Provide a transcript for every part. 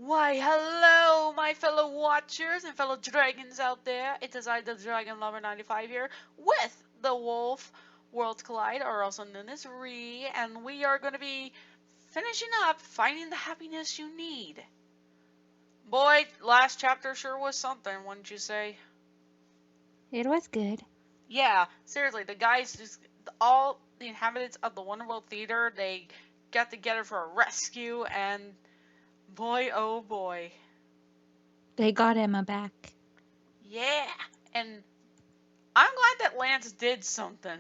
Why, hello, my fellow watchers and fellow dragons out there. It is I, the Dragon Lover 95 here, with the Wolf World Collide, or also known as Ree, and we are going to be finishing up finding the happiness you need. Boy, last chapter sure was something, wouldn't you say? It was good. Yeah, seriously, the guys all the inhabitants of the Wonderworld Theater, they got together for a rescue, and boy, oh boy. They got Emma back. Yeah, and I'm glad that Lance did something.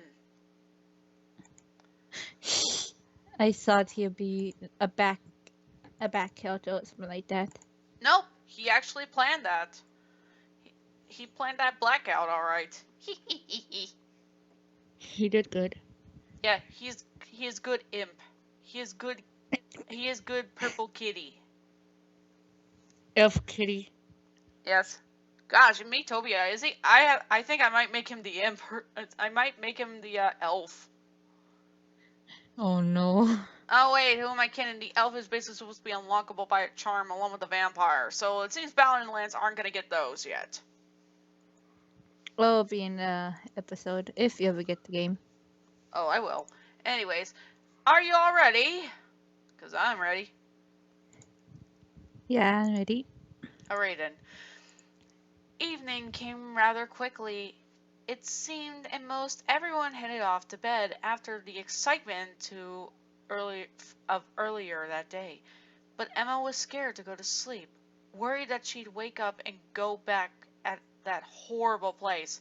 I thought he'd be a back counter or something like that. Nope, he actually planned that. He planned that blackout, all right. He did good. Yeah, he is good imp. He is good. He is good purple kitty. Elf Kitty. Yes. Gosh, and me, Tobia, is he? I think I might make him the imp. I might make him the elf. Oh no. Oh wait, who am I kidding? The elf is basically supposed to be unlockable by a charm along with the vampire, so it seems Balin and Lance aren't gonna get those yet. Will be in the episode if you ever get the game. Oh, I will. Anyways, are you all ready? Because I'm ready. Yeah, I'm ready. Alright then. Evening came rather quickly. It seemed, and most everyone headed off to bed after the excitement of earlier that day. But Emma was scared to go to sleep, worried that she'd wake up and go back at that horrible place.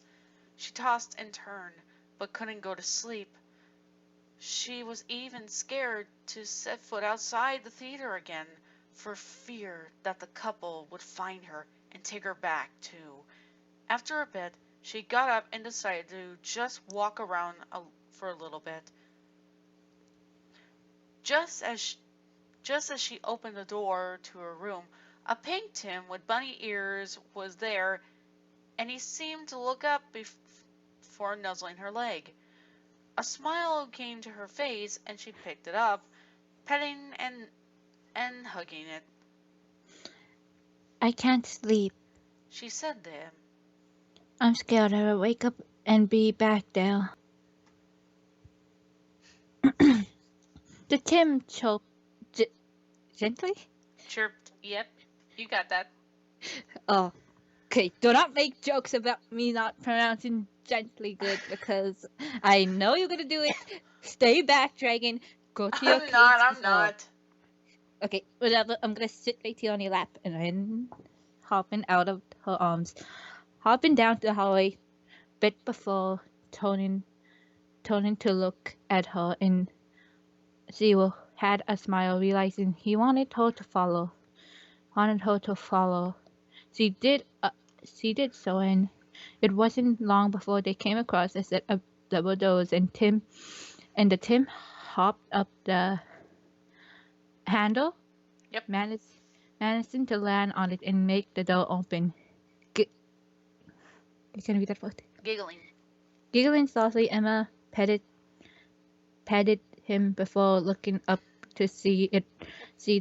She tossed and turned, but couldn't go to sleep. She was even scared to set foot outside the theater again, for fear that the couple would find her and take her back, too. After a bit, she got up and decided to just walk around for a little bit. Just as she opened the door to her room, a pink Tim with bunny ears was there, and he seemed to look up before nuzzling her leg. A smile came to her face, and she picked it up, petting and hugging it. I can't sleep. She said to him, I'm scared I will wake up and be back there. The Tim choked gently. chirped, "Yep, you got that." Oh, okay. Do not make jokes about me not pronouncing gently good because I know you're gonna do it. Stay back, dragon. Go to your cage. I'm not. Okay, whatever. I'm gonna sit right here on your lap and then hopping out of her arms, hopping down the hallway, bit before turning to look at her, and Zero had a smile, realizing he wanted her to follow. She did. She did so, and it wasn't long before they came across a set of double doors, and the Tim hopped up the handle, Yep. managing to land on it and make the door open. Can you read that word? Giggling. Giggling softly, Emma petted him before looking up to see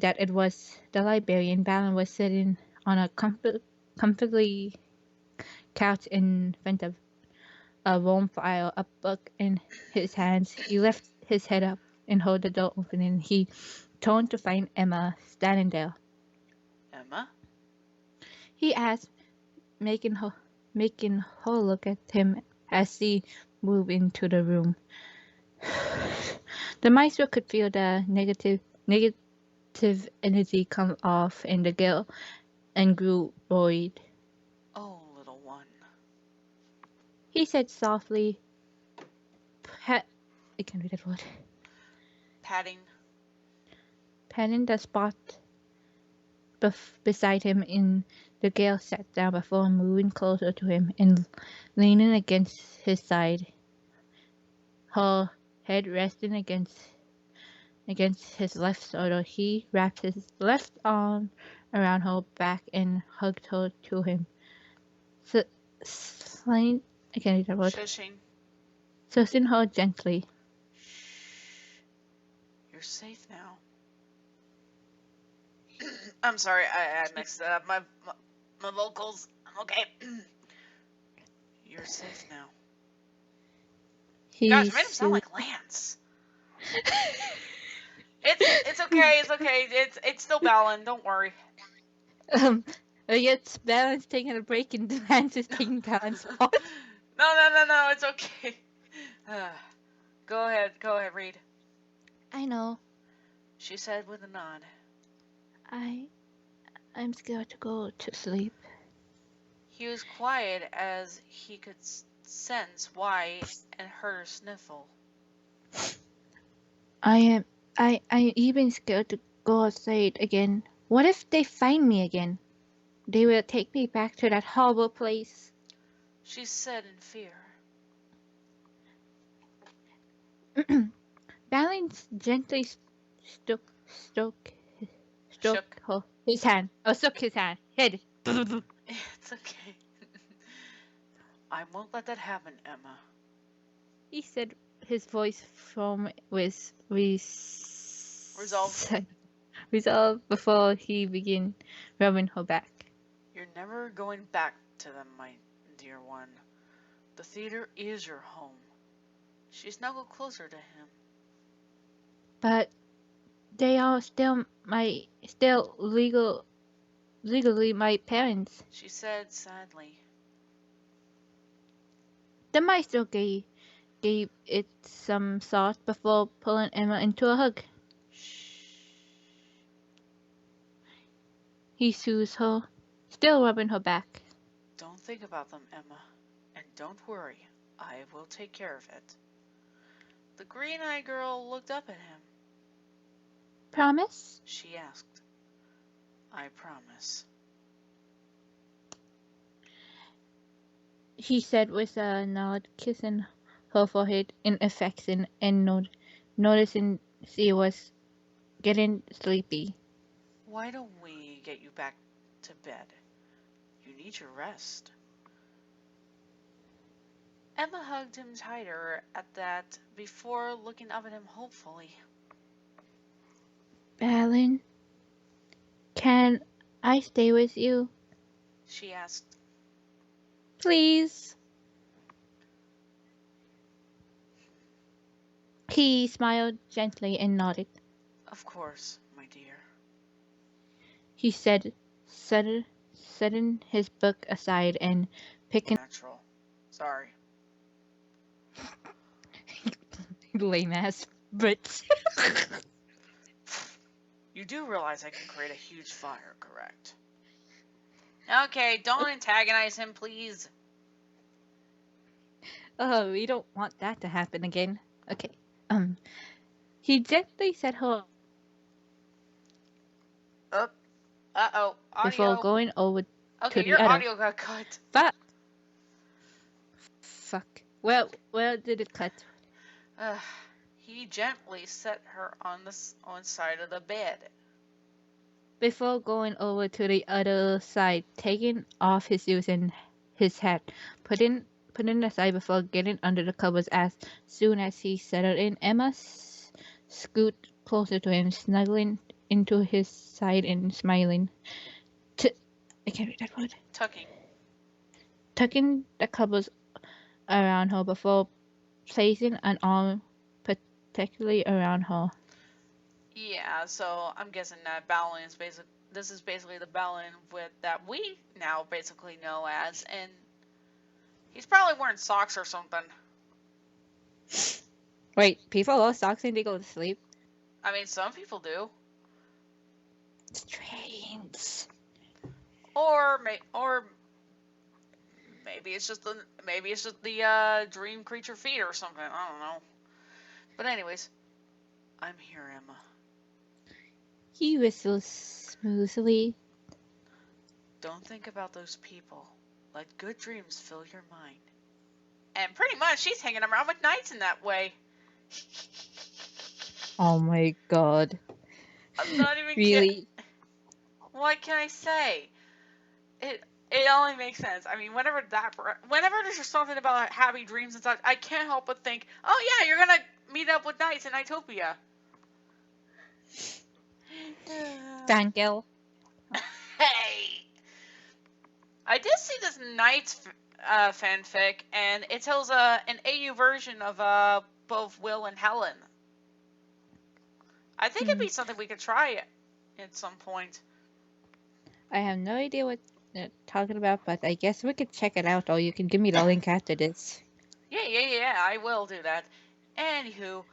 that it was the librarian. Balin was sitting on a comfortably couch in front of a warm fire, a book in his hands. He lifted his head up and held the door open, and he turned to find Emma standing there. Emma? He asked, making her look at him as she moved into the room. The maestro could feel the negative energy come off in the girl and grew worried. Oh, little one. He said softly, I can't read that word. Patting. Patting the spot beside him, and the girl sat down before moving closer to him and leaning against his side, her head resting against his left shoulder. He wrapped his left arm around her back and hugged her to him. I can't read that word. Shushing. Soothing her gently. Shh. You're safe now. I'm sorry, I mixed it up. My vocals. I'm okay. You're safe now. Gosh, He I made him sound soothed. like Lance. It's okay. It's okay. It's still Balin. Don't worry. um, it's Balance taking a break and Lance is taking Balance off. No. It's okay. Go ahead. Go ahead. Read. I know. She said with a nod. I'm scared to go to sleep. He was quiet as he could sense why and heard her sniffle. I'm even scared to go outside again. What if they find me again? They will take me back to that horrible place. She said in fear. Balance gently stroke Shook. his hand. Oh, shook his hand. Head. It's okay. I won't let that happen, Emma. He said, his voice from with Resolve. resolve before he began rubbing her back. You're never going back to them, my dear one. The theater is your home. She snuggled closer to him. But they are still legally my parents. She said sadly. The maestro gave it some thought before pulling Emma into a hug. Shh. He soothed her, still rubbing her back. Don't think about them, Emma. And don't worry. I will take care of it. The green-eyed girl looked up at him. Promise? She asked. I promise. He said with a nod, kissing her forehead in affection and noticing she was getting sleepy. Why don't we get you back to bed? You need your rest. Emma hugged him tighter at that before looking up at him hopefully. Balin, can I stay with you? She asked. Please. He smiled gently and nodded. Of course, my dear. He said, setting his book aside and picking Natural. Sorry. lame ass Brits. You do realize I can create a huge fire, correct? Okay, don't antagonize him, please. Oh, we don't want that to happen again. Okay. He gently set her Uh-oh. before Audio. going over to Okay, the your other. audio got cut. Fuck. Well, where did it cut? He gently set her on the side of the bed. Before going over to the other side, taking off his shoes and his hat, putting it aside before getting under the covers. As soon as he settled in, Emma scooted closer to him, snuggling into his side and smiling. I can't read that word. Tucking the covers around her before placing an arm particularly around her. Yeah, so I'm guessing that Balin is this is basically the Balin that we now basically know as, and he's probably wearing socks or something. Wait, people wear socks and they go to sleep? I mean, some people do. Strange. Or maybe it's just the dream creature feet or something. I don't know. But anyways, I'm here, Emma. He whistles smoothly. Don't think about those people. Let good dreams fill your mind. And pretty much, she's hanging around with knights in that way. Oh my god. I'm not even really? kidding. What can I say? It only makes sense. I mean, whenever there's just something about happy dreams and such, I can't help but think, oh yeah, you're gonna meet up with knights in Itopia. Fangirl. I did see this Knights fanfic, and it tells an AU version of both Will and Helen. I think it'd be something we could try at some point. I have no idea what they're talking about, but I guess we could check it out, or you can give me the link after this. Yeah, I will do that. Anywho,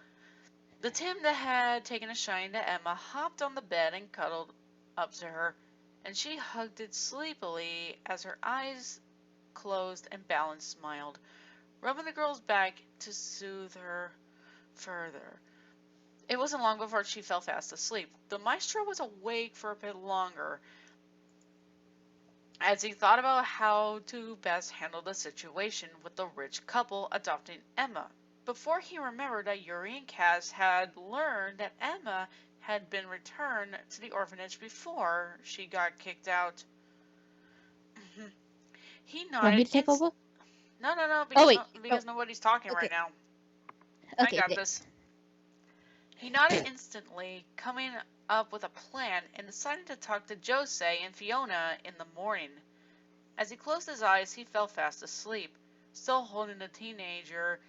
the Tim that had taken a shine to Emma hopped on the bed and cuddled up to her, and she hugged it sleepily as her eyes closed and Balin smiled, rubbing the girl's back to soothe her further. It wasn't long before she fell fast asleep. The maestro was awake for a bit longer as he thought about how to best handle the situation with the rich couple adopting Emma. Before he remembered that Yuri and Cass had learned that Emma had been returned to the orphanage before she got kicked out. He nodded. Want me to take over? No, because nobody's talking right now. I got this. He nodded instantly, coming up with a plan, and decided to talk to Jose and Fiona in the morning. As he closed his eyes, he fell fast asleep, still holding the teenager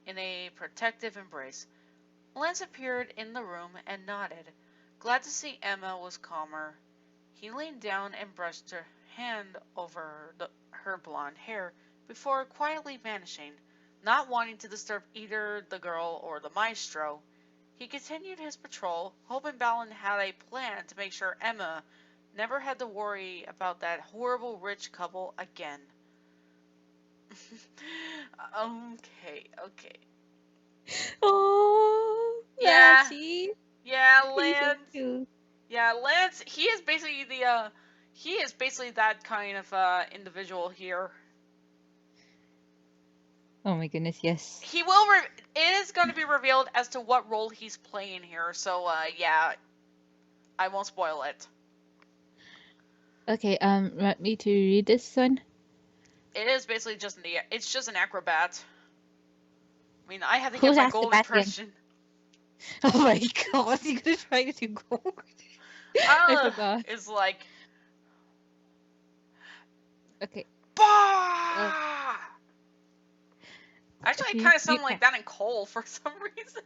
in a protective embrace. Lance appeared in the room and nodded, glad to see Emma was calmer. He leaned down and brushed her hand over her blonde hair before quietly vanishing, not wanting to disturb either the girl or the maestro. He continued his patrol, hoping Balin had a plan to make sure Emma never had to worry about that horrible rich couple again. Okay. Oh, yeah, Lancey. Yeah, Lance. So yeah, Lance. He is basically that kind of individual here. Oh my goodness, yes. He will. It is going to be revealed as to what role he's playing here. So yeah, I won't spoil it. Okay, want me to read this one? It is basically just it's just an acrobat. I mean, I have to get my gold impression. Oh my god, you gonna try to do gold? I forgot. It's like. Okay. Bah! Actually, I kind of sound like that in Cole for some reason.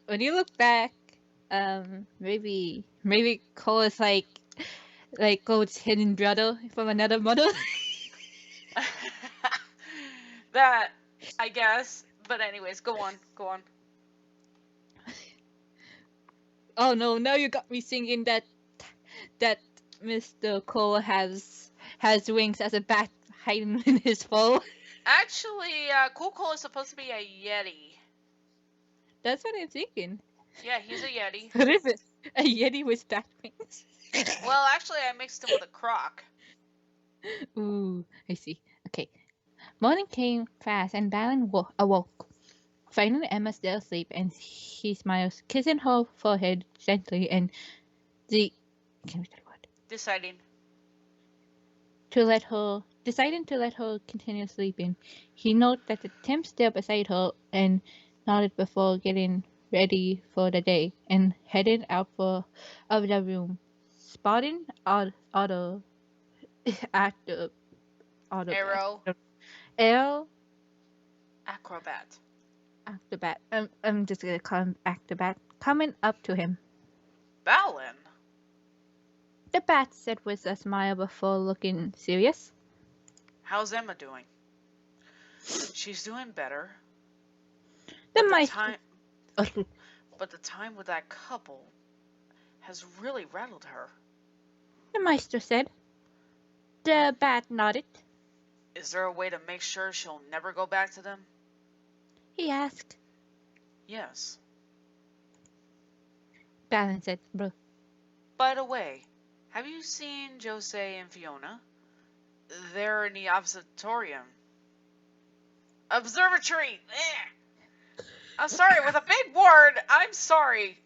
When you look back, maybe Cole is like Cole's hidden brother from another mother. That, I guess. But anyways, go on. Oh no, now you got me thinking that Mr. Cole has wings as a bat hiding in his bow. Actually, Cool Cole is supposed to be a Yeti. That's what I'm thinking. Yeah, he's a Yeti. What is it? A Yeti with bat wings? Well, actually, I mixed him with a croc. Ooh, I see. Okay. Morning came fast, and Balin awoke, finding Emma still asleep, and he smiles, kissing her forehead gently, and deciding to let her continue sleeping. He noted that the Tim still beside her, and nodded before getting ready for the day, and headed out of the room, spotting Otto at the acrobat. I'm just gonna call him acrobat. Coming up to him. Balin. The bat said with a smile before looking serious. How's Emma doing? She's doing better. But the time with that couple has really rattled her. The maestro said. The bat nodded. Is there a way to make sure she'll never go back to them? He asked. Yes. Balin said, bro. By the way, have you seen Jose and Fiona? They're in the observatory. I'm sorry, with a big word, I'm sorry.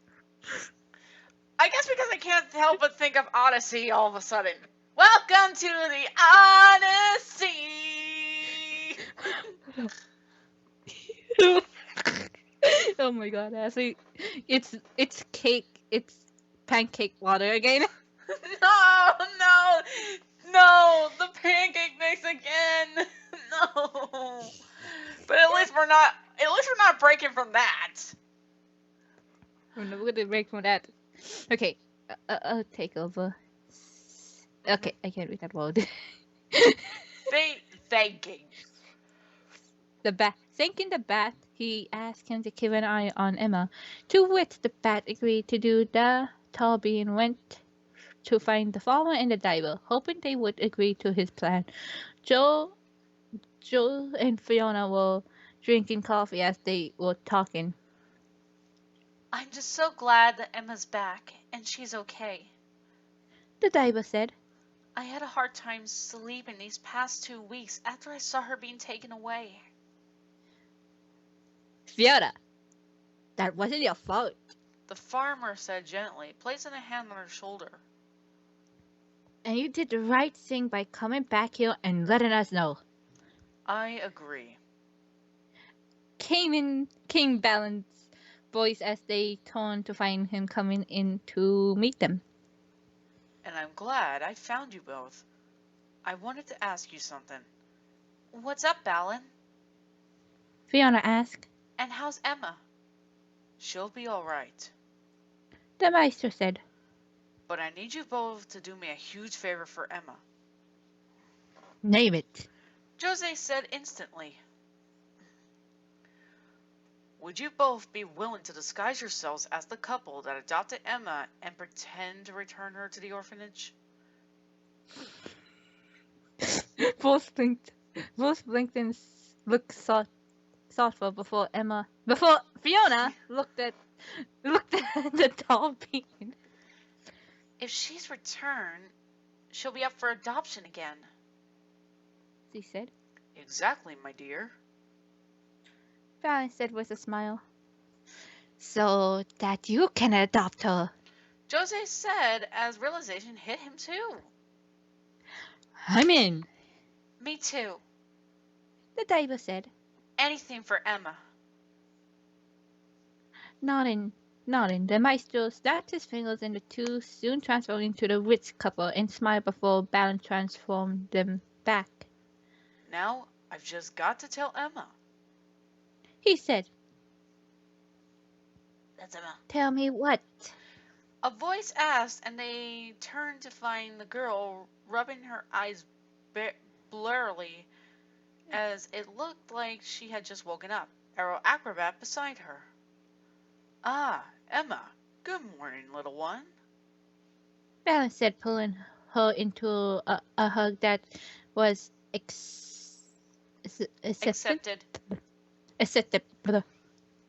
I guess because I can't help but think of Odyssey all of a sudden. Welcome to the Odyssey! Oh my god, Ashley. It's cake. It's pancake water again. No! No, the pancake mix again. No. But at least we're not breaking from that. We're not gonna break from that. Okay, I'll take over. Okay, I can't read that word. Thanking. The bat. Thinking the bat, he asked him to keep an eye on Emma. To which the bat agreed to do. The tall being went to find the farmer and the diver, hoping they would agree to his plan. Joe, Joe and Fiona were drinking coffee as they were talking. I'm just so glad that Emma's back and she's okay. The diver said, I had a hard time sleeping these past 2 weeks after I saw her being taken away. Fiona, that wasn't your fault. The farmer said gently, placing a hand on her shoulder. And you did the right thing by coming back here and letting us know. I agree. King Balance voice as they turned to find him coming in to meet them. And I'm glad I found you both. I wanted to ask you something. What's up, Balin? Fiona asked. And how's Emma? She'll be all right. The Maestro said, But I need you both to do me a huge favor for Emma. Name it. Jose said instantly. Would you both be willing to disguise yourselves as the couple that adopted Emma and pretend to return her to the orphanage? Both blinked and looked thoughtful before Fiona looked at the tall being. If she's returned, she'll be up for adoption again. She said. Exactly, my dear. Balin said with a smile. So that you can adopt her. Jose said as realization hit him too. I'm in. Me too. The diver said. Anything for Emma. Nodding, the Maestro snapped his fingers and the two soon transformed into the rich couple and smiled before Balin transformed them back. Now, I've just got to tell Emma. He said. That's Emma. Tell me what? A voice asked, and they turned to find the girl rubbing her eyes blurrily as it looked like she had just woken up. Arrow Acrobat beside her. Ah, Emma. Good morning, little one. Balin said, pulling her into a hug that was Accepted. Accepted.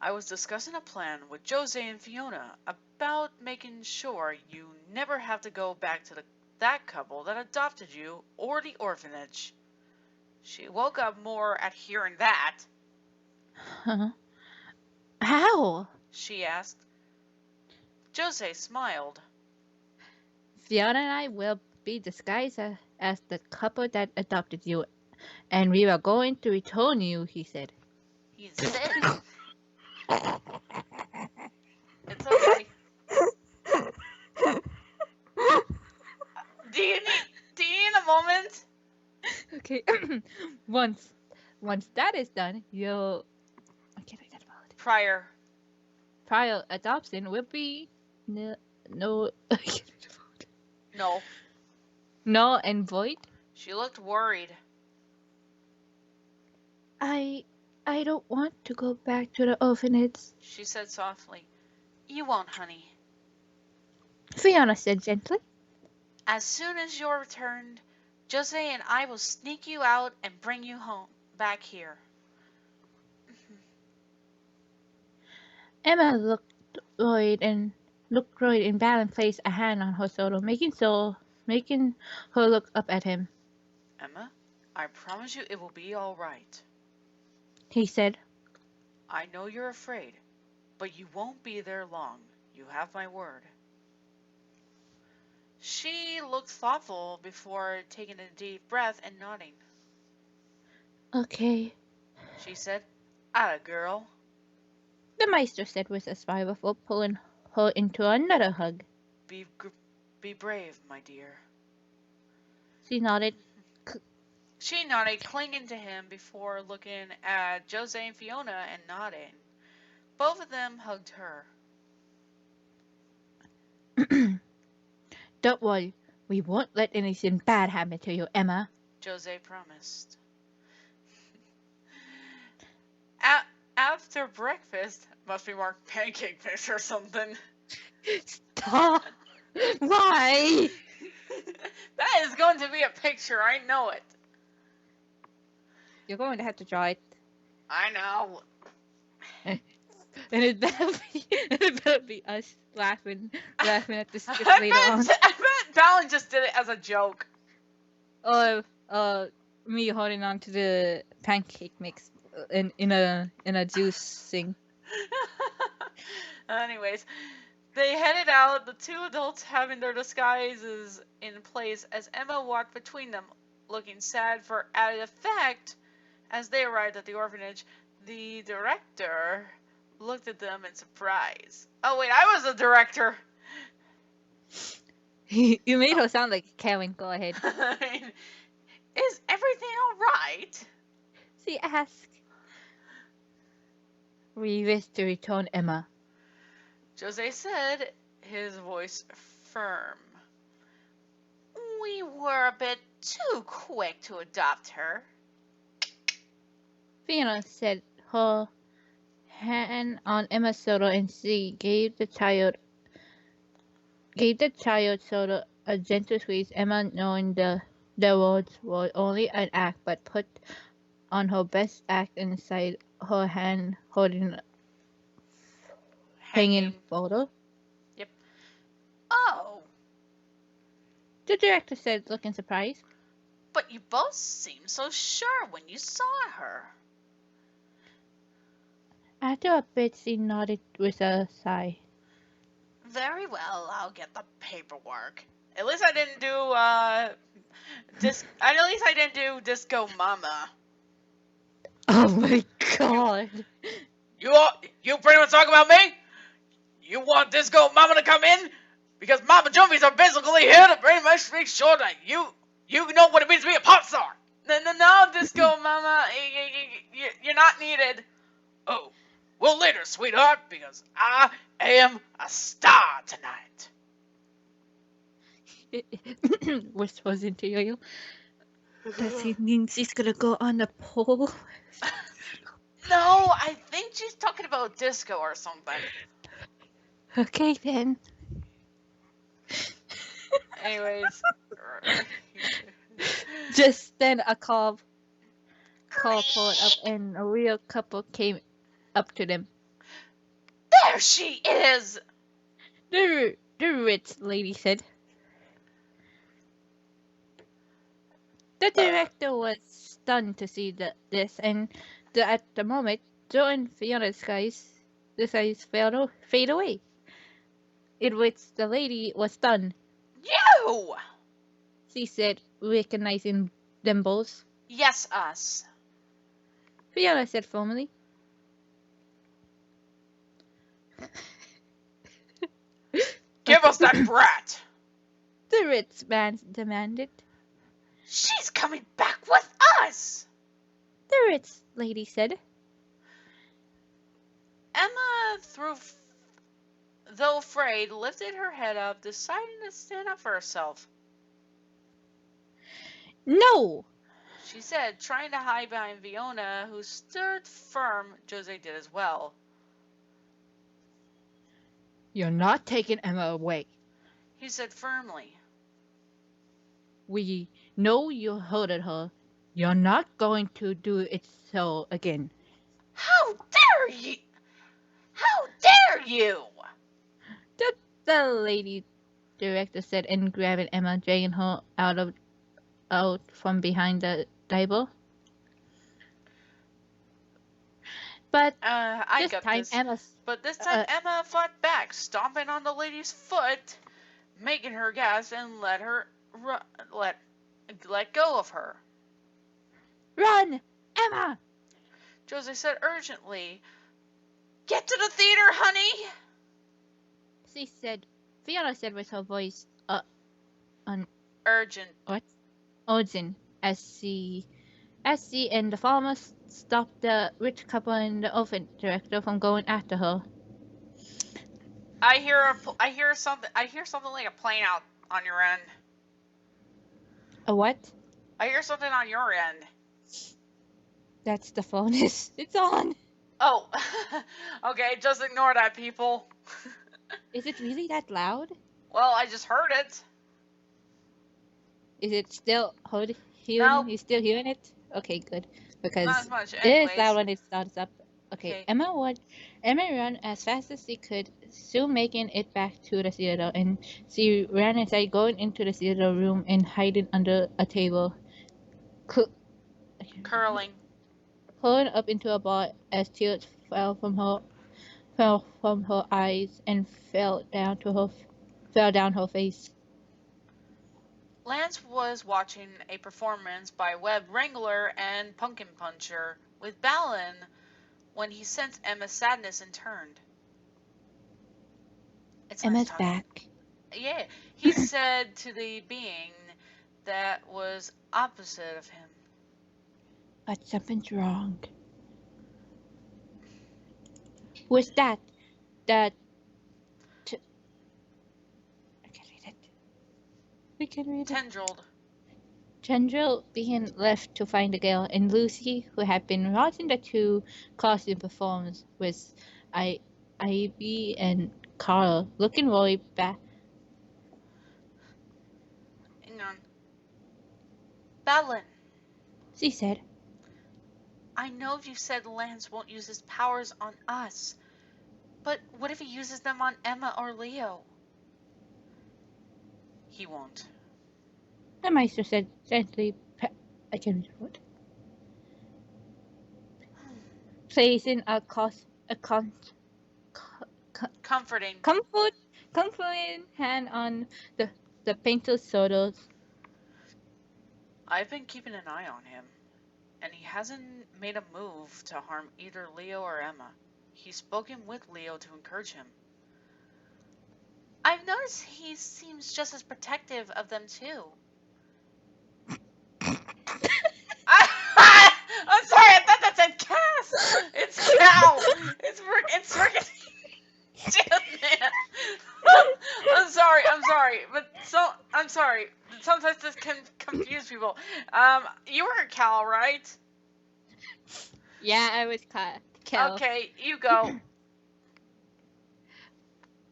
I was discussing a plan with Jose and Fiona about making sure you never have to go back to that couple that adopted you or the orphanage. She woke up more at hearing that. How? She asked. Jose smiled. Fiona and I will be disguised as the couple that adopted you, and we are going to return you, he said. He said. It's okay. Do you need a moment? Okay. Once that is done, you'll. I can't read that about. Prior adoption will be no. I can't read about. No. No and void. She looked worried. I don't want to go back to the orphanage, she said softly. You won't, honey. Fiona said gently. As soon as you're returned, Jose and I will sneak you out and bring you home, back here. Emma looked worried and Balin placed a hand on her shoulder, making her look up at him. Emma, I promise you it will be all right. He said. I know you're afraid, but you won't be there long. You have my word. She looked thoughtful before taking a deep breath and nodding. Okay, she said. Atta girl. The Maestro said with a smile before pulling her into another hug. Be brave, my dear. She nodded. She nodded, clinging to him before looking at Jose and Fiona and nodding. Both of them hugged her. Don't worry, we won't let anything bad happen to you, Emma. Jose promised. After breakfast, must be more pancake mix or something. Stop! Why? That is going to be a picture, I know it. You're going to have to draw it. I know. And it better be us laughing at the skit later on. I bet Balin just did it as a joke. Or me holding on to the pancake mix in a juice thing. Anyways, they headed out, the two adults having their disguises in place as Emma walked between them, looking sad for added effect. As they arrived at the orphanage, the director looked at them in surprise. Oh wait, I was the director! You made her sound like Karen. Go ahead. Is everything alright? She asked. We wish to return Emma. Jose said, his voice firm. We were a bit too quick to adopt her. Fiona said, her hand on Emma's shoulder, and she gave the child shoulder a gentle squeeze. Emma, knowing the words were only an act, but put on her best act inside her hand, holding hanging photo. Yep. Oh. The director said, looking surprised. But you both seemed so sure when you saw her. After a bit, she nodded with a sigh. Very well, I'll get the paperwork. At least I didn't do Disco Mama. Oh my god. You pretty much talking about me? You want Disco Mama to come in? Because Mama Jumpies are basically here to pretty much make sure that you know what it means to be a pop star. No, Disco Mama, you're not needed. Oh, well later, sweetheart, because I am a star tonight. Whispers into you. Does he mean she's gonna go on the pole? No, I think she's talking about disco or something. Okay then. Anyways. Just then a car pulled up and a real couple came up to them. There she is! The rich lady said. The director was stunned to see this, and at the moment, Joe and Fiona's eyes fade away. In which the lady was stunned. You! She said, recognizing them both. Yes, us. Fiona said formally. Give us that brat! The rich man demanded. She's coming back with us! The rich lady said. Emma, though afraid, lifted her head up, deciding to stand up for herself. No! She said, trying to hide behind Fiona, who stood firm. Jose did as well. You're not taking Emma away. He said firmly. We know you hurted her. You're not going to do it so again. How dare you! How dare you! The lady director said, and grabbing Emma, dragging her out from behind the table. But this time Emma fought back, stomping on the lady's foot, making her gasp and let go of her. Run, Emma! Jose said urgently. Get to the theater, honey! Fiona said with her voice, urgent. What? Odin, as she and the farmer stopped the rich couple and the oven director from going after her. I hear something. I hear something like a plane out on your end. A what? I hear something on your end. That's the phone. It's on. Oh, okay. Just ignore that, people. Is it really that loud? Well, I just heard it. Is it still hearing? No, You still hearing it? Okay, good. not as Because much. it is loud Anyways, when it starts up. Okay, okay. Emma ran as fast as she could, soon making it back to the theater, and she ran inside, going into the theater room and hiding under a table, Curling. curling up into a ball as tears fell from her eyes and fell down her face. Lance was watching a performance by Web Wrangler and Pumpkin Puncher with Balin when he sensed Emma's sadness and turned. It's nice Emma's talking. back. Yeah, he said to the being that was opposite of him. But something's wrong. Who's that? That. I can read it. We can read it. Tendrilled. Chandra being left to find the girl, and Lucy, who had been watching the two costume performance, with Ivy and Carl, looking really bad. Hang on. Balin, She said, I know you said Lance won't use his powers on us, but what if he uses them on Emma or Leo? He won't. the Meister said gently, I can read what? Placing Comforting. comforting hand on the painter's shoulders. I've been keeping an eye on him, and he hasn't made a move to harm either Leo or Emma. He's spoken with Leo to encourage him. I've noticed he seems just as protective of them too. I'm sorry, I thought that said Cass. It's Cal. It's freaking. I'm sorry, but I'm sorry. Sometimes this can confuse people. You were Cal, right? Yeah, I was Cal. Okay, you go.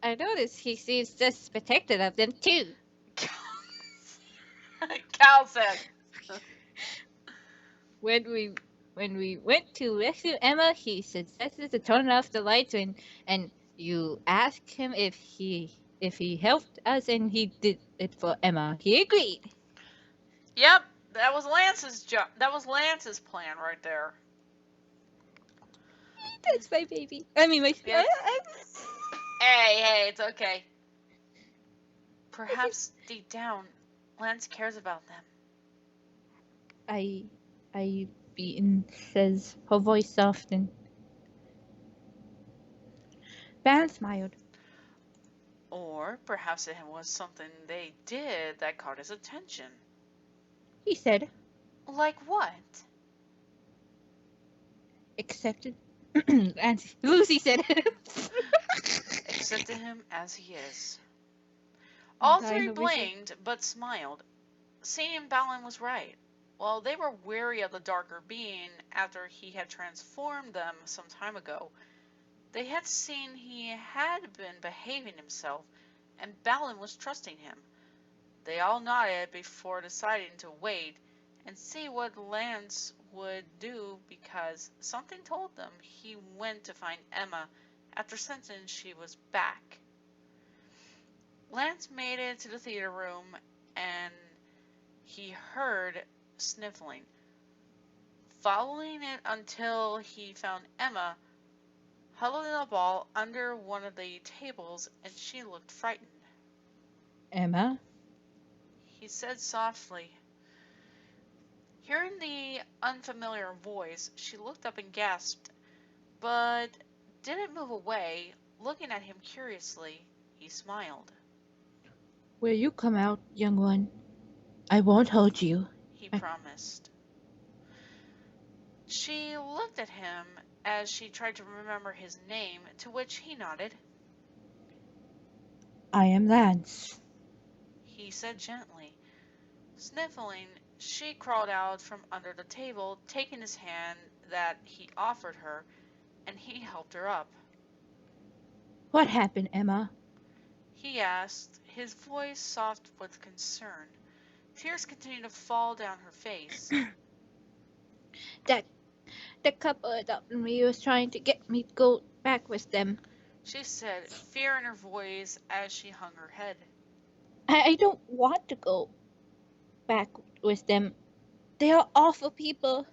I noticed he seems just protective of them too. Cal said. When we went to rescue Emma, he suggested to turn off the lights and you asked him if he helped us, and he did it for Emma. He agreed. Yep, that was Lance's job. That was Lance's plan right there. That's my baby. I mean, my. Yeah. Hey, it's okay. Perhaps deep down, Lance cares about them. I beaten, says, her voice softened. Van smiled. Or perhaps it was something they did that caught his attention. He said, Like what? accepted. And Lucy said, Accepted him as he is. All three blinked but smiled. Seeing Balin was right. While they were weary of the darker being after he had transformed them some time ago, they had seen he had been behaving himself, and Balin was trusting him. They all nodded before deciding to wait and see what Lance would do, because something told them he went to find Emma after sensing she was back. Lance made it to the theater room and he heard sniffling, following it until he found Emma huddled in a ball under one of the tables, and she looked frightened. Emma? He said softly. Hearing the unfamiliar voice, she looked up and gasped, but didn't move away, looking at him curiously. He smiled. Will you come out, young one? I won't hurt you. he promised. She looked at him as she tried to remember his name, to which he nodded. I am Lance. He said gently. Sniffling, she crawled out from under the table, taking his hand that he offered her, and he helped her up. What happened, Emma? He asked, his voice soft with concern. Tears continued to fall down her face. That the couple adopted me was trying to get me to go back with them. She said, fear in her voice as she hung her head. I don't want to go back with them. They are awful people.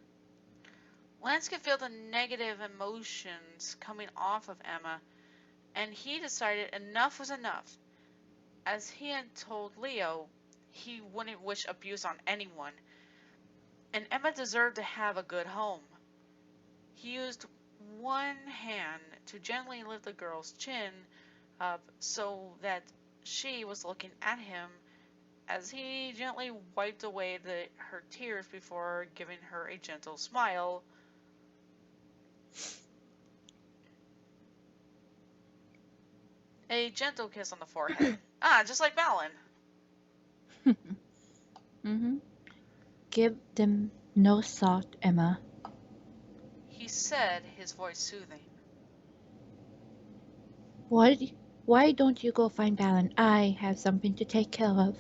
Lance could feel the negative emotions coming off of Emma, and he decided enough was enough. As he had told Leo, he wouldn't wish abuse on anyone, and Emma deserved to have a good home. He used one hand to gently lift the girl's chin up so that she was looking at him as he gently wiped away her tears before giving her a gentle smile. A gentle kiss on the forehead. Just like Malin. Mm-hmm. Give them no thought, Emma. He said, his voice soothing. Why don't you go find Balin? I have something to take care of.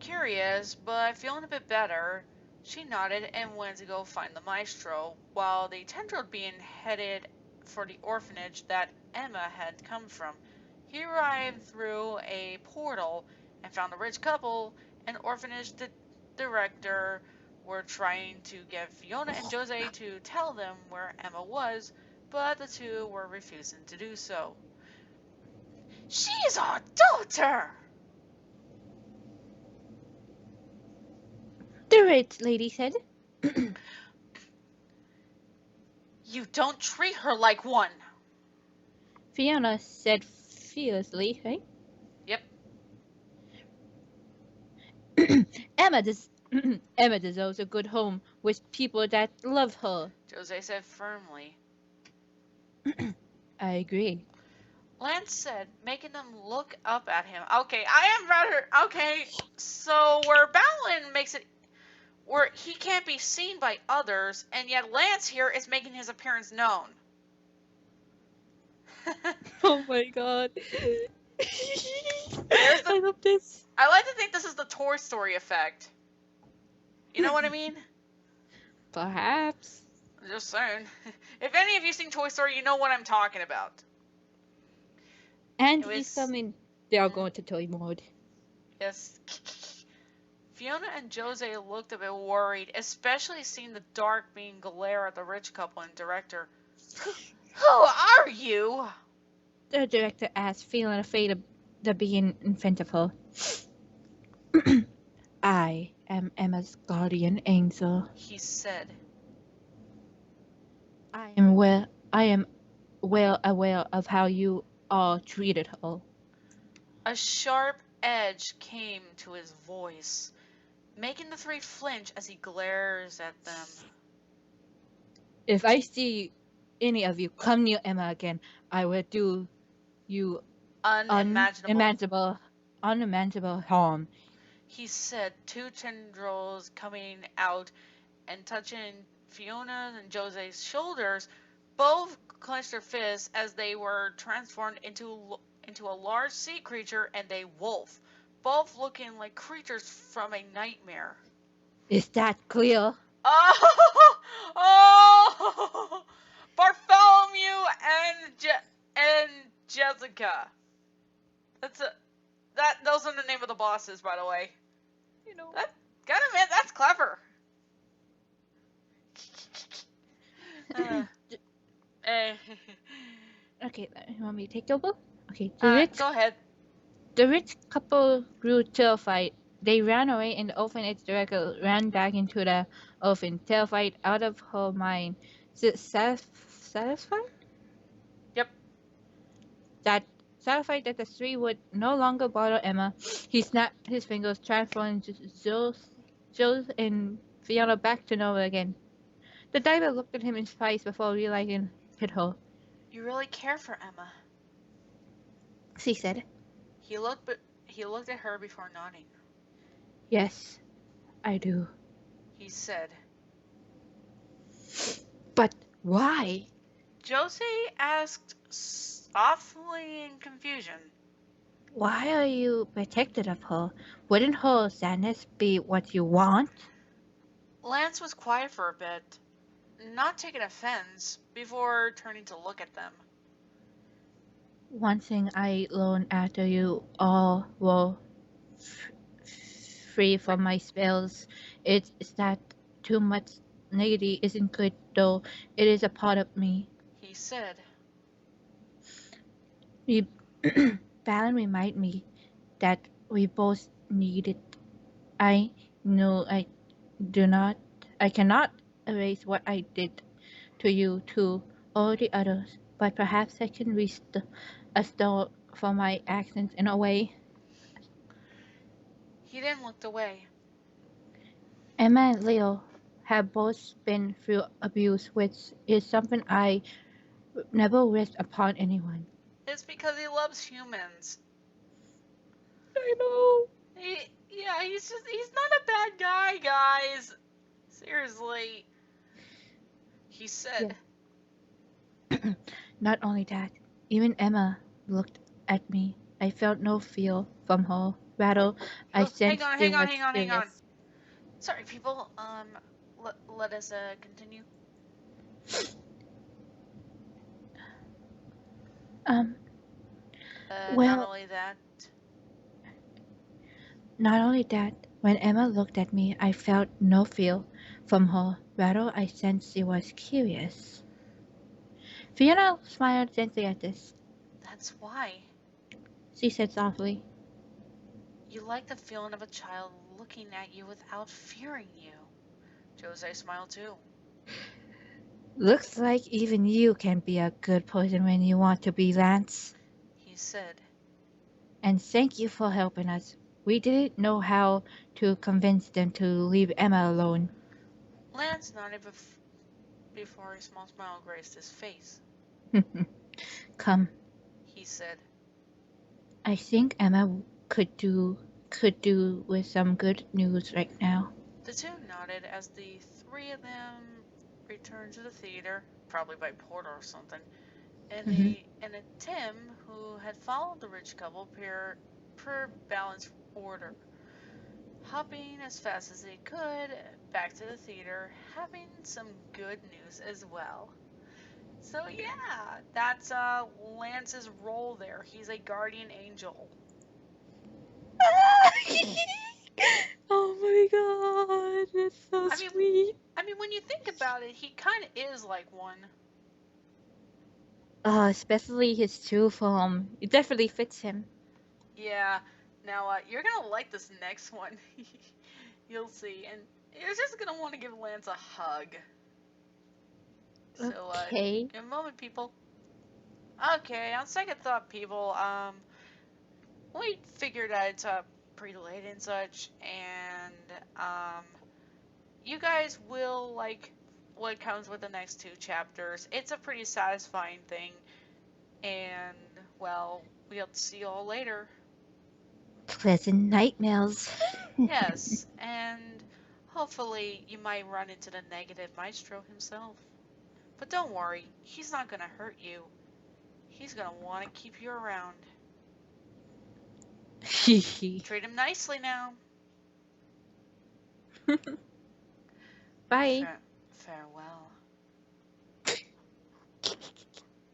Curious, but feeling a bit better, she nodded and went to go find the maestro, while the 10-year-old being headed for the orphanage that Emma had come from. He arrived through a portal and found a rich couple and orphanage director were trying to get Fiona and Jose to tell them where Emma was, but the two were refusing to do so. She's our daughter! The rich lady said. You don't treat her like one! Fiona said fiercely, right? Yep. Emma deserves a good home with people that love her. Jose said firmly. I agree. Lance said, making them look up at him. Okay, I am rather... Okay, so where Balin makes it... where he can't be seen by others, and yet Lance here is making his appearance known. Oh my god. I love this. I like to think this is the Toy Story effect. You know what I mean? Perhaps. I'm just saying. If any of you seen Toy Story, you know what I'm talking about. And he's coming. They are going to toy mode. Yes. Fiona and Jose looked a bit worried, especially seeing the dark beam glare at the rich couple and director. Who are you? The director asked, feeling afraid of the being in front of her. I am Emma's guardian angel, he said. I am well aware of how you all treated her. A sharp edge came to his voice, making the three flinch as he glares at them. If I see any of you come near Emma again, I will do you unimaginable harm, he said, two tendrils coming out and touching Fiona and Jose's shoulders. Both clenched their fists as they were transformed into a large sea creature and a wolf, both looking like creatures from a nightmare. Is that clear? Oh! Bartholomew and Jessica. Those are the name of the bosses, by the way. You know. Gotta admit, that's clever. Okay, you want me to take over? Okay, go ahead. The rich couple grew terrified. They ran away and the orphanage director ran back into the orphan, terrified out of her mind. Satisfied? Yep. Satisfied that the three would no longer bother Emma, he snapped his fingers, transforming Jules and Fiona back to normal again. The diver looked at him in surprise before realizing hit her. You really care for Emma. She said, He looked at her before nodding. yes, I do. He said, But why? Josie asked softly in confusion. Why are you protective of her? Wouldn't her sadness be what you want? Lance was quiet for a bit, not taking offense, before turning to look at them. One thing I learned after you all were free from my spells is that too much negativity isn't good, though it is a part of me. He said, We Balan reminded me that we both need it. I know do not I cannot erase what I did to you to all the others, but perhaps I can restore for my actions in a way. he then looked away. Emma and Leo have both been through abuse, which is something I never wished upon anyone. It's because he loves humans. I know. He's not a bad guy, guys. Seriously. He said, Yeah. Not only that, even Emma looked at me. I felt no fear from her. Rather, I hang sensed on, she hang on, was hang on, hang on. curious. Sorry, people. Let us continue. Um, Not well, only that, not only that, when Emma looked at me, I felt no fear from her. Rather, I sensed she was curious. Fiona smiled gently at this. that's why. She said softly, You like the feeling of a child looking at you without fearing you. Jose smiled too. looks like even you can be a good person when you want to be, Lance. He said, And thank you for helping us. We didn't know how to convince them to leave Emma alone. Lance nodded before a small smile graced his face. Come, He said, I think Emma could do with some good news right now. the two nodded as the three of them returned to the theater, probably by Porter or something, and Hmm. a Tim who had followed the rich couple per balanced order, hopping as fast as they could back to the theater, having some good news as well. So yeah, that's Lance's role there. He's a guardian angel. Oh my god, that's so I mean, sweet. when you think about it, he kind of is like one. Especially his true form. It definitely fits him. Yeah. Now you're gonna like this next one. You'll see, and you're just gonna want to give Lance a hug. So Okay. give a moment, people. Okay, on second thought, people, we figured out it's pretty late and such, and you guys will like what comes with the next two chapters. It's a pretty satisfying thing, and well, we'll see you all later. Pleasant nightmares. Yes, and hopefully you might run into the negative maestro himself. But don't worry, he's not gonna hurt you. He's gonna want to keep you around. Treat him nicely now. Bye.